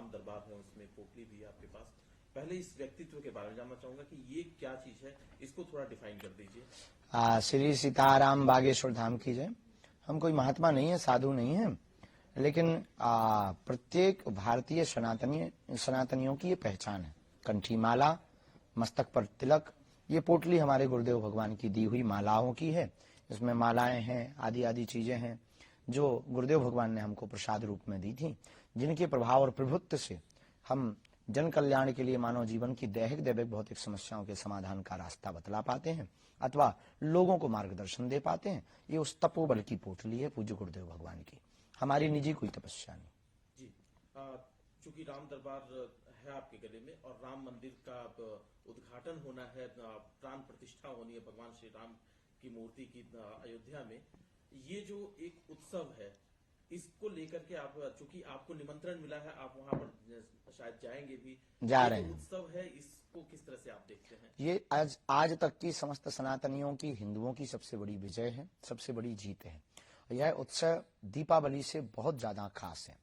राम दरबार है उसमें पोटली भी है आपके पास। पहले इस व्यक्तित्व के बारे में जानना चाहूंगा कि ये क्या चीज है, इसको थोड़ा डिफाइन कर दीजिए। श्री सीताराम बागेश्वर धाम की जय। हम कोई महात्मा नहीं है, साधु नहीं है, लेकिन प्रत्येक भारतीय सनातनियों की ये पहचान है। कंठी माला, मस्तक पर तिलक, ये पोटली हमारे गुरुदेव भगवान की दी हुई मालाओं की है। इसमें मालाएं हैं, आदि आदि चीजें हैं जो गुरुदेव भगवान ने हमको प्रसाद रूप में दी थी, जिनके प्रभाव और प्रभुत्व से हम जन कल्याण के लिए मानव जीवन की दैहिक दैविक भौतिक समस्याओं के समाधान का रास्ता बतला पाते हैं अथवा लोगों को मार्गदर्शन दे पाते हैं। ये उस तपोबल की पोटली है पूज्य गुरुदेव भगवान की, हमारी निजी कोई तपस्या नहीं जी। चूंकि राम दरबार है आपके गले में और राम मंदिर का उद्घाटन होना है, प्राण प्रतिष्ठा होनी है भगवान श्री राम की मूर्ति की अयोध्या में, ये जो एक उत्सव है इसको लेकर के आप, चूंकि आपको निमंत्रण मिला है, आप वहां पर शायद जाएंगे भी, जा रहे हैं। उत्सव है, इसको किस तरह से आप देखते हैं? ये आज तक की समस्त सनातनियों की, हिंदुओं की सबसे बड़ी विजय है, सबसे बड़ी जीत है। यह उत्सव दीपावली से बहुत ज्यादा खास है।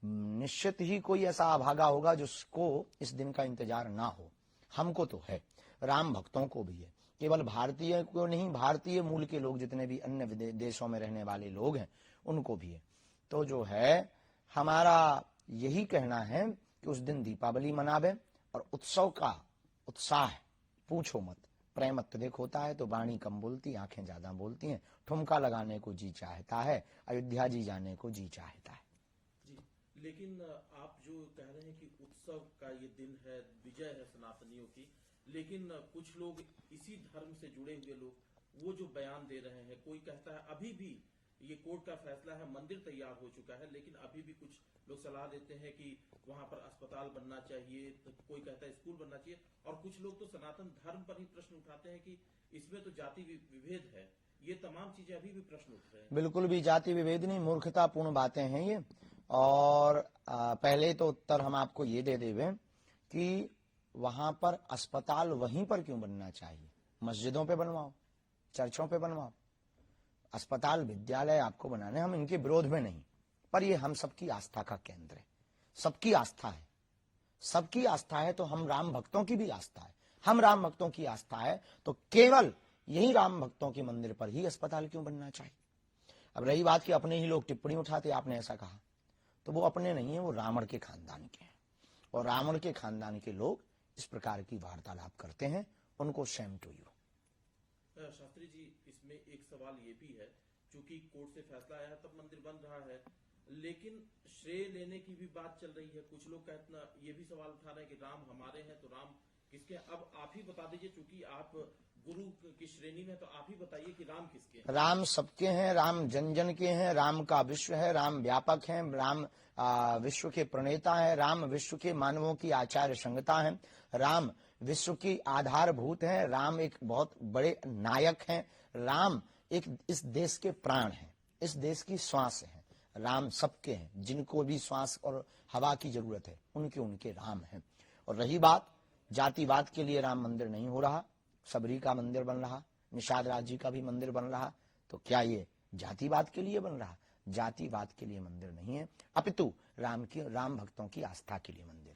निश्चित ही कोई ऐसा अभागा होगा जिसको इस दिन का इंतजार ना हो। हमको तो है, राम भक्तों को भी है, केवल भारतीय को नहीं, भारतीय मूल के लोग जितने भी अन्य देशों में रहने वाले लोग हैं उनको भी है। तो जो है हमारा यही कहना है कि उस दिन दीपावली मनावे और उत्सव का उत्साह पूछो मत। प्रेम अत्यधिक होता है तो वाणी कम बोलती, आंखें ज्यादा बोलती हैं। ठुमका लगाने को जी चाहता है, अयोध्या जी जाने को जी चाहता है। जी, लेकिन आप जो कह रहे हैं कि उत्सव का ये दिन है, विजय है सनातनियों की, लेकिन कुछ लोग इसी धर्म से जुड़े हुए लोग वो जो बयान दे रहे हैं, कोई कहता है अभी भी ये कोर्ट का फैसला है, मंदिर तैयार हो चुका है, लेकिन अभी भी कुछ लोग सलाह देते हैं कि वहां पर अस्पताल बनना चाहिए, तो कोई कहता है स्कूल बनना चाहिए, और कुछ लोग तो सनातन धर्म पर ही प्रश्न उठाते हैं कि इसमें तो जाति विभेद है। ये तमाम चीजें अभी भी प्रश्न उठ रहे हैं। बिल्कुल भी जाति विभेद नहीं, मूर्खतापूर्ण बातें हैं ये। और पहले तो उत्तर हम आपको ये दे देवे कि वहां पर अस्पताल वहीं पर क्यों बनना चाहिए? मस्जिदों पे बनवाओ, चर्चों पे बनवाओ। अस्पताल विद्यालय आपको बनाने, हम इनके विरोध में नहीं, पर ये हम सबकी आस्था का केंद्र है। सबकी आस्था है, सबकी आस्था है तो हम राम भक्तों की भी आस्था है। हम राम भक्तों की आस्था है तो केवल यही राम भक्तों के मंदिर पर ही अस्पताल क्यों बनना चाहिए? अब रही बात कि अपने ही लोग टिप्पणी उठाते, आपने ऐसा कहा, तो वो अपने नहीं है, वो रावण के खानदान के हैं, और रावण के खानदान के लोग इस प्रकार की वार्तालाप करते हैं, उनको Shem to you. Shastri ji, इसमें एक सवाल ये भी है, चूंकि कोर्ट से फैसला आया है तब मंदिर बन रहा है, लेकिन श्रेय लेने की भी बात चल रही है। कुछ लोग कहते ये भी सवाल उठा रहे हैं कि राम हमारे हैं तो राम किसके? अब आप ही बता दीजिए, चूंकि आप गुरु की श्रेणी में, तो आप ही बताइए कि राम किसके हैं? राम सबके हैं, राम जन जन के हैं, राम का विश्व है, राम व्यापक है, राम विश्व के प्रणेता है, राम विश्व के मानवों की आचार्य संगता है, राम विश्व की आधारभूत है, राम एक बहुत बड़े नायक हैं, राम एक इस देश के प्राण हैं, इस देश की श्वास है। राम सबके हैं, जिनको भी श्वास और हवा की जरूरत है उनके राम हैं। और रही बात जातिवाद के लिए राम मंदिर नहीं हो रहा, सबरी का मंदिर बन रहा, निषाद राज जी का भी मंदिर बन रहा, तो क्या ये जातिवाद के लिए बन रहा? जातिवाद के लिए मंदिर नहीं है, अपितु राम भक्तों की आस्था के लिए मंदिर।